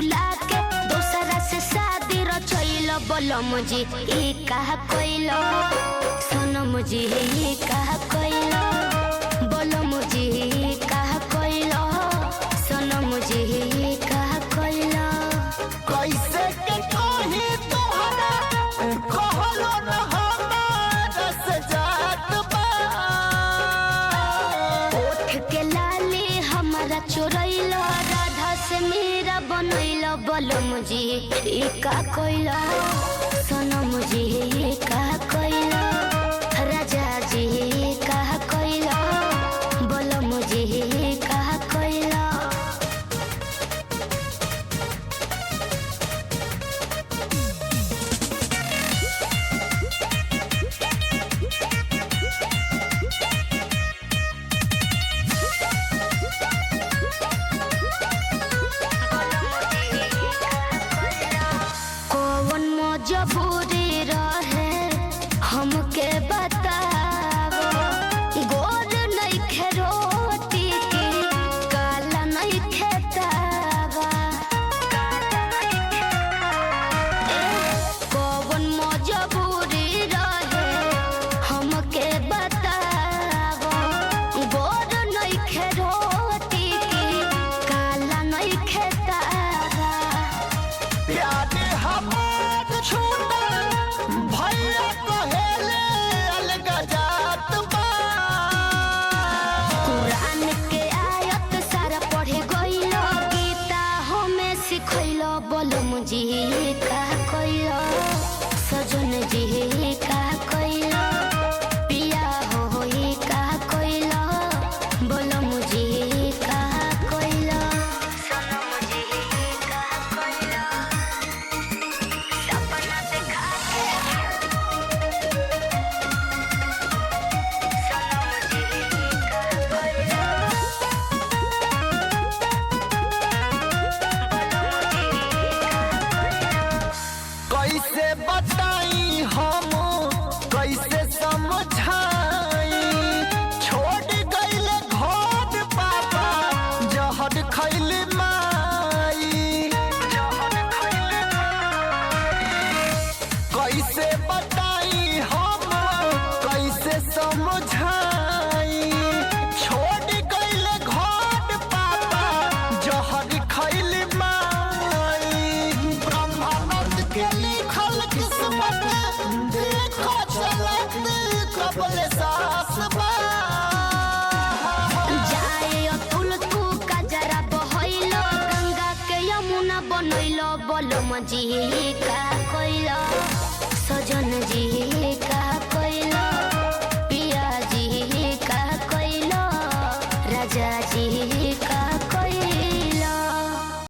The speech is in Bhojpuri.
भुला के दूसरा से शादी रचैल बोलम जी ई कहा कोइलो सनम जी ई कहा कोइलो बोलम जी ई कहा कोइलो सनम जी ई कहा कोइलो कैसे के कही तोहरा कहलो न हमारा से जात बा ओठ के लाली हमारा चोरैलो राधा से मेरा बनैलो बोलम जी ई का कोइलो सनम जी ई का कोइलो राजा जी ई का कोइलो बोलम जी ई का कोइलो मजबूरी रहे हमके बतावो गोर नहीं खे रोटी की काला नहीं खेतावा कौन मजबूरी रहे हमके बतावो गोर नहीं खे रोटी की काला नहीं खेतावा प्यारे हमार छूटा भैया कहेले अलगा जात बा कुरान के आयत सारा पढ़े गइलो गीता हमें सिखैलो बोलम जी का कइलो सजन जी का कइलो पिया हो का कइलो बोलम जी का कइलो सनम जी का कइलो सपना देखा कैसे बताई हम कैसे समझाई छोड़ गईले घर पापा जहर खैले माई कैसे बताई हम कैसे समझाई छोड़ गईले घर पापा जहर खैले माई ब्रह्मानंद के लिखल किस्मत देखो चलत कबल सास बा जाए अतुल तू कजरा बहैलो गंगा के यमुना बनैलो बोलम जी का कइलो